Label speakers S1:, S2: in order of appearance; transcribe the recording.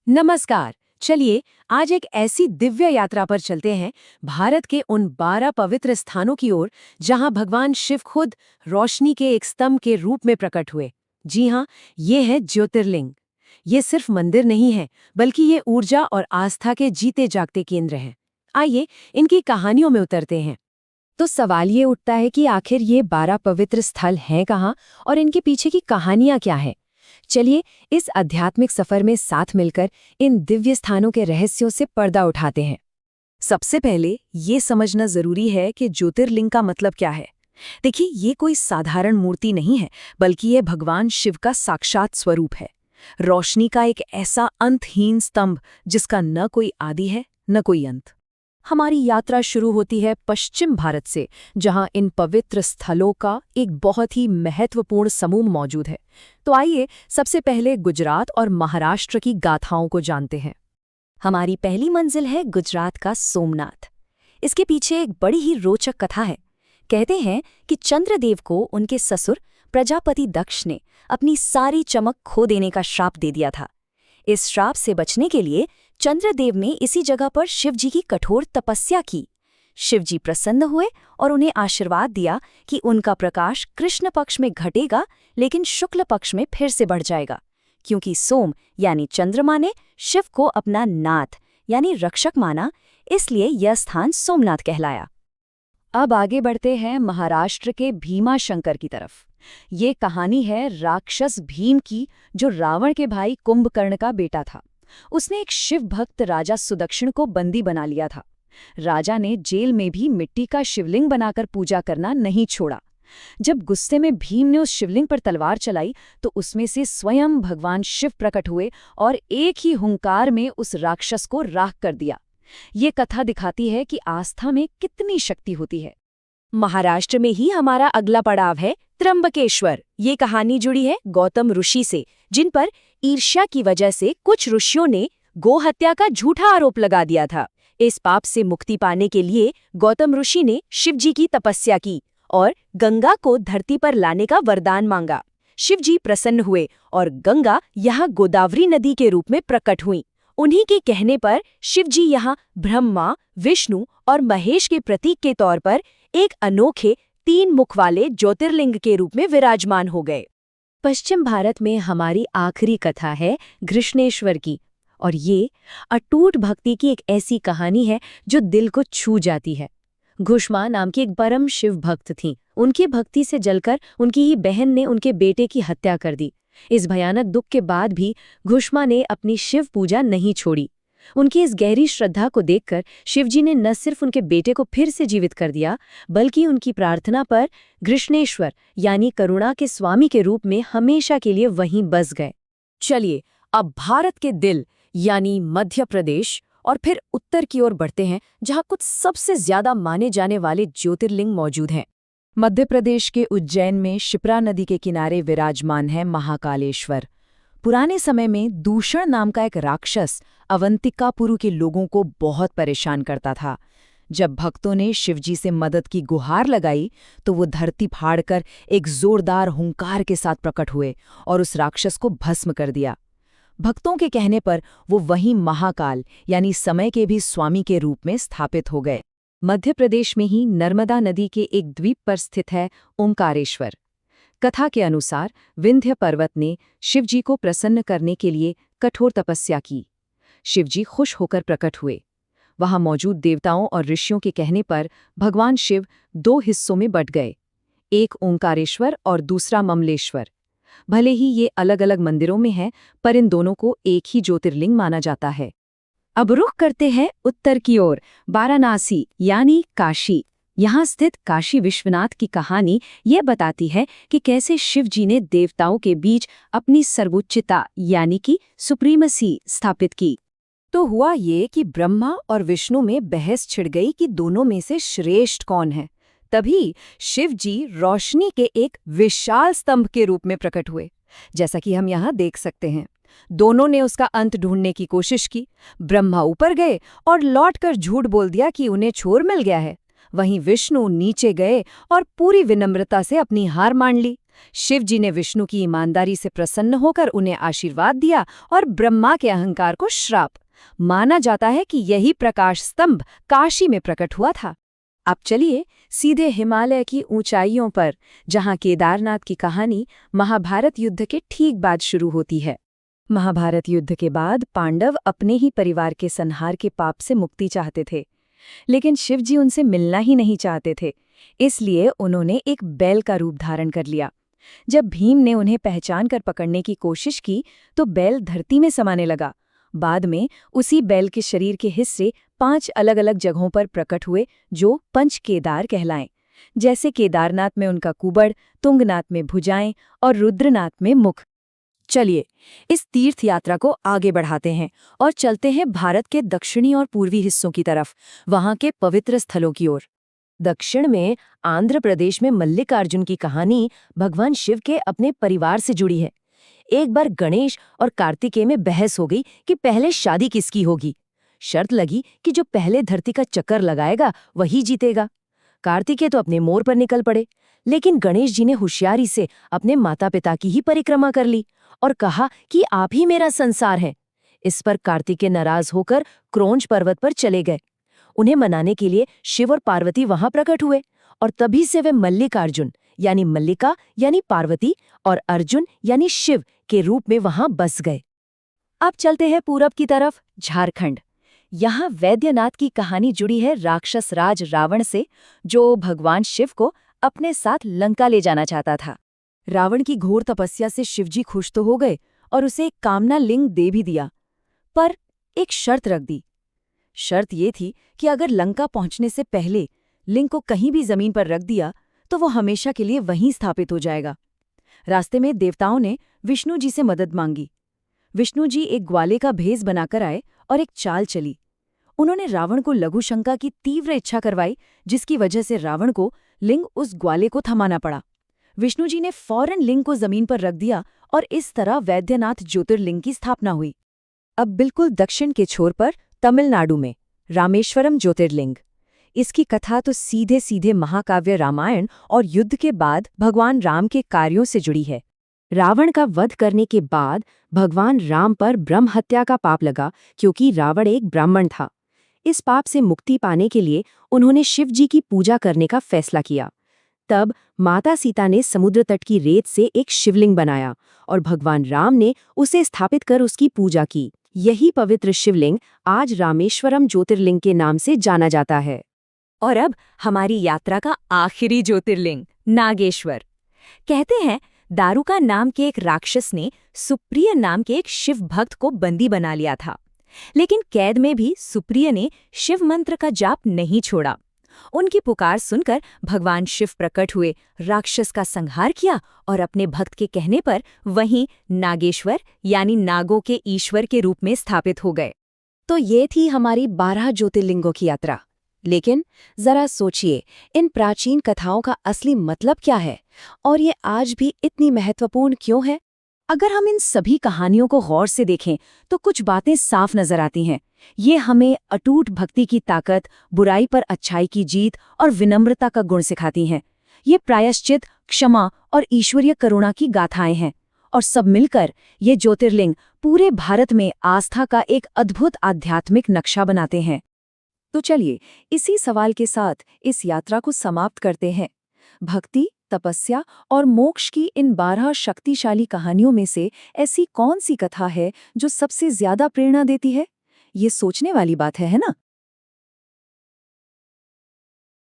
S1: नमस्कार। चलिए आज एक ऐसी दिव्य यात्रा पर चलते हैं, भारत के उन 12 पवित्र स्थानों की ओर जहां भगवान शिव खुद रोशनी के एक स्तंभ के रूप में प्रकट हुए। जी हाँ, ये है ज्योतिर्लिंग। ये सिर्फ मंदिर नहीं है, बल्कि ये ऊर्जा और आस्था के जीते जागते केंद्र हैं। आइए इनकी कहानियों में उतरते हैं। तो सवाल ये उठता है कि आखिर ये 12 पवित्र स्थल हैं कहाँ और इनके पीछे की कहानियां क्या है। चलिए इस आध्यात्मिक सफर में साथ मिलकर इन दिव्य स्थानों के रहस्यों से पर्दा उठाते हैं। सबसे पहले ये समझना जरूरी है कि ज्योतिर्लिंग का मतलब क्या है। देखिए, ये कोई साधारण मूर्ति नहीं है, बल्कि ये भगवान शिव का साक्षात स्वरूप है। रोशनी का एक ऐसा अंतहीन स्तंभ जिसका न कोई आदि है न कोई अंत। हमारी यात्रा शुरू होती है पश्चिम भारत से, जहां इन पवित्र स्थलों का एक बहुत ही महत्वपूर्ण समूह मौजूद है। तो आइए सबसे पहले गुजरात और महाराष्ट्र की गाथाओं को जानते हैं। हमारी पहली मंजिल है गुजरात का सोमनाथ। इसके पीछे एक बड़ी ही रोचक कथा है। कहते हैं कि चंद्रदेव को उनके ससुर प्रजापति दक्ष ने अपनी सारी चमक खो देने का श्राप दे दिया था। इस श्राप से बचने के लिए चंद्रदेव ने इसी जगह पर शिवजी की कठोर तपस्या की। शिवजी प्रसन्न हुए और उन्हें आशीर्वाद दिया कि उनका प्रकाश कृष्ण पक्ष में घटेगा, लेकिन शुक्ल पक्ष में फिर से बढ़ जाएगा, क्योंकि सोम यानी चंद्रमा ने शिव को अपना नाथ यानी रक्षक माना, इसलिए यह स्थान सोमनाथ कहलाया। अब आगे बढ़ते हैं महाराष्ट्र के भीमाशंकर की तरफ। ये कहानी है राक्षस भीम की, जो रावण के भाई कुंभकर्ण का बेटा था। उसने एक शिव भक्त राजा सुदक्षिण को बंदी बना लिया था। राजा ने जेल में भी मिट्टी का शिवलिंग बनाकर पूजा करना नहीं छोड़ा। जब गुस्से में भीम ने उस शिवलिंग पर तलवार चलाई, तो उसमें से स्वयं भगवान शिव प्रकट हुए और एक ही हुंकार में उस राक्षस को राख कर दिया। ये कथा दिखाती है कि आस्था में कितनी शक्ति होती है। महाराष्ट्र में ही हमारा अगला पड़ाव है त्र्यंबकेश्वर। ये कहानी जुड़ी है गौतम ऋषि से, जिन पर ईर्ष्या की वजह से कुछ ऋषियों ने गोहत्या का झूठा आरोप लगा दिया था। इस पाप से मुक्ति पाने के लिए गौतम ऋषि ने शिवजी की तपस्या की और गंगा को धरती पर लाने का वरदान मांगा। शिवजी प्रसन्न हुए और गंगा यहाँ गोदावरी नदी के रूप में प्रकट हुई। उन्हीं के कहने पर शिवजी यहाँ ब्रह्मा, विष्णु और महेश के प्रतीक के तौर पर एक अनोखे 3 मुख वाले ज्योतिर्लिंग के रूप में विराजमान हो गए। पश्चिम भारत में हमारी आखिरी कथा है घृष्णेश्वर की, और ये अटूट भक्ति की एक ऐसी कहानी है जो दिल को छू जाती है। घुष्मा नाम की एक परम शिव भक्त थीं। उनकी भक्ति से जलकर उनकी ही बहन ने उनके बेटे की हत्या कर दी। इस भयानक दुख के बाद भी घुष्मा ने अपनी शिव पूजा नहीं छोड़ी। उनकी इस गहरी श्रद्धा को देखकर शिवजी ने न सिर्फ उनके बेटे को फिर से जीवित कर दिया, बल्कि उनकी प्रार्थना पर घृष्णेश्वर यानी करुणा के स्वामी के रूप में हमेशा के लिए वहीं बस गए। चलिए अब भारत के दिल यानी मध्य प्रदेश और फिर उत्तर की ओर बढ़ते हैं, जहां कुछ सबसे ज्यादा माने जाने वाले ज्योतिर्लिंग मौजूद हैं। मध्य प्रदेश के उज्जैन में शिप्रा नदी के किनारे विराजमान है महाकालेश्वर। पुराने समय में दूषण नाम का एक राक्षस अवंतिकापुरु के लोगों को बहुत परेशान करता था। जब भक्तों ने शिवजी से मदद की गुहार लगाई, तो वो धरती फाड़कर एक जोरदार हुंकार के साथ प्रकट हुए और उस राक्षस को भस्म कर दिया। भक्तों के कहने पर वो वहीं महाकाल यानी समय के भी स्वामी के रूप में स्थापित हो गए। मध्य प्रदेश में ही नर्मदा नदी के एक द्वीप पर स्थित है ओंकारेश्वर। कथा के अनुसार विंध्य पर्वत ने शिवजी को प्रसन्न करने के लिए कठोर तपस्या की। शिवजी खुश होकर प्रकट हुए। वहां मौजूद देवताओं और ऋषियों के कहने पर भगवान शिव 2 हिस्सों में बंट गए, एक ओंकारेश्वर और दूसरा ममलेश्वर। भले ही ये अलग अलग मंदिरों में हैं, पर इन दोनों को एक ही ज्योतिर्लिंग माना जाता है। अब रुख करते हैं उत्तर की ओर, वाराणसी यानी काशी। यहाँ स्थित काशी विश्वनाथ की कहानी ये बताती है कि कैसे शिवजी ने देवताओं के बीच अपनी सर्वोच्चता यानी कि सुप्रीमसी स्थापित की। तो हुआ ये कि ब्रह्मा और विष्णु में बहस छिड़ गई कि दोनों में से श्रेष्ठ कौन है। तभी शिवजी रोशनी के एक विशाल स्तंभ के रूप में प्रकट हुए, जैसा कि हम यहाँ देख सकते हैं। दोनों ने उसका अंत ढूंढने की कोशिश की। ब्रह्मा ऊपर गए और लौटकर झूठ बोल दिया कि उन्हें छोर मिल गया है। वहीं विष्णु नीचे गए और पूरी विनम्रता से अपनी हार मान ली।
S2: शिव जी ने विष्णु की ईमानदारी से प्रसन्न होकर उन्हें आशीर्वाद दिया और ब्रह्मा के अहंकार को श्राप। माना जाता है कि यही प्रकाश स्तंभ काशी में प्रकट हुआ था। अब चलिए सीधे हिमालय की ऊंचाइयों पर, जहां केदारनाथ की कहानी महाभारत युद्ध के ठीक बाद शुरू होती है। महाभारत युद्ध के बाद पांडव अपने ही परिवार के संहार के पाप से मुक्ति चाहते थे, लेकिन शिव जी उनसे मिलना ही नहीं चाहते थे। इसलिए उन्होंने एक बैल का रूप धारण कर लिया। जब भीम ने उन्हें पहचान कर पकड़ने की कोशिश की तो बैल धरती में समाने लगा। बाद में उसी बैल के शरीर के हिस्से 5 अलग-अलग जगहों पर प्रकट हुए, जो पंच केदार कहलाएं। जैसे केदारनाथ में उनका कुबड़, तुंगनाथ में भुजाएं और रुद्रनाथ में मुख। चलिए इस तीर्थ यात्रा को आगे बढ़ाते हैं और चलते हैं भारत के दक्षिणी और पूर्वी हिस्सों की तरफ, वहां के पवित्र स्थलों की ओर। दक्षिण में आंध्र प्रदेश में मल्लिकार्जुन की कहानी भगवान शिव के अपने परिवार से जुड़ी है। एक बार गणेश और कार्तिकेय में बहस हो गई कि पहले शादी किसकी होगी। शर्त लगी कि जो पहले धरती का चक्कर लगाएगा वही जीतेगा। कार्तिकेय तो अपने मोर पर निकल पड़े, लेकिन गणेश जी ने होशियारी से अपने माता पिता की ही परिक्रमा कर ली और कहा कि आप ही मेरा संसार हैं। इस पर कार्तिकेय नाराज होकर क्रोंच पर्वत पर चले गए। उन्हें मनाने के लिए शिव और पार्वती वहां प्रकट हुए और तभी से वे मल्लिकार्जुन यानी मल्लिका यानी पार्वती और अर्जुन यानी शिव के रूप में वहां बस गए। अब चलते हैं पूरब की तरफ, झारखंड। यहाँ वैद्यनाथ की कहानी जुड़ी है राक्षस राज रावण से, जो भगवान शिव को अपने साथ लंका ले जाना चाहता था। रावण की घोर तपस्या से शिवजी खुश तो हो गए और उसे एक कामना लिंग दे भी दिया, पर एक शर्त रख दी। शर्त ये थी कि अगर लंका पहुंचने से पहले लिंग को कहीं भी जमीन पर रख दिया तो वो हमेशा के लिए वहीं स्थापित हो जाएगा। रास्ते में देवताओं ने विष्णु जी से मदद मांगी। विष्णु जी एक ग्वाले का भेष बनाकर आए और एक चाल चली। उन्होंने रावण को लघुशंका की तीव्र इच्छा करवाई, जिसकी वजह से रावण को लिंग उस ग्वाले को थमाना पड़ा। विष्णु जी ने फौरन लिंग को जमीन पर रख दिया और इस तरह वैद्यनाथ ज्योतिर्लिंग की स्थापना हुई। अब बिल्कुल दक्षिण के छोर पर तमिलनाडु में रामेश्वरम ज्योतिर्लिंग। इसकी कथा तो सीधे सीधे महाकाव्य रामायण और युद्ध के बाद भगवान राम के कार्यों से जुड़ी है। रावण का वध करने के बाद भगवान राम पर ब्रह्म हत्या का पाप लगा, क्योंकि रावण एक ब्राह्मण था। इस पाप से मुक्ति पाने के लिए उन्होंने शिव जी की पूजा करने का फैसला किया। तब माता सीता ने समुद्र तट की रेत से एक शिवलिंग बनाया और भगवान राम ने उसे स्थापित कर उसकी पूजा की। यही पवित्र शिवलिंग आज रामेश्वरम ज्योतिर्लिंग के नाम से जाना जाता है। और अब हमारी यात्रा का आखिरी ज्योतिर्लिंग, नागेश्वर। कहते हैं दारुका नाम के एक राक्षस ने सुप्रिय नाम के एक शिव भक्त को बंदी बना लिया था, लेकिन कैद में भी सुप्रिय ने शिव मंत्र का जाप नहीं छोड़ा। उनकी पुकार सुनकर भगवान शिव प्रकट हुए, राक्षस का संहार किया और अपने भक्त के कहने पर वहीं नागेश्वर यानी नागों के ईश्वर के रूप में स्थापित हो गए। तो ये थी हमारी 12 ज्योतिर्लिंगों की यात्रा। लेकिन जरा सोचिए, इन प्राचीन कथाओं का असली मतलब क्या है और ये आज भी इतनी महत्वपूर्ण क्यों है? अगर हम इन सभी कहानियों को गौर से देखें तो कुछ बातें साफ नजर आती हैं। ये हमें अटूट भक्ति की ताकत, बुराई पर अच्छाई की जीत और विनम्रता का गुण सिखाती हैं। ये प्रायश्चित, क्षमा और ईश्वरीय करुणा की गाथाएं हैं, और सब मिलकर ये ज्योतिर्लिंग पूरे भारत में आस्था का एक अद्भुत आध्यात्मिक नक्शा बनाते हैं। तो चलिए इसी सवाल के साथ इस यात्रा को समाप्त करते हैं। भक्ति, तपस्या और मोक्ष की इन 12 शक्तिशाली कहानियों में से ऐसी कौन सी कथा है जो सबसे ज्यादा प्रेरणा देती है? ये सोचने वाली बात है ना?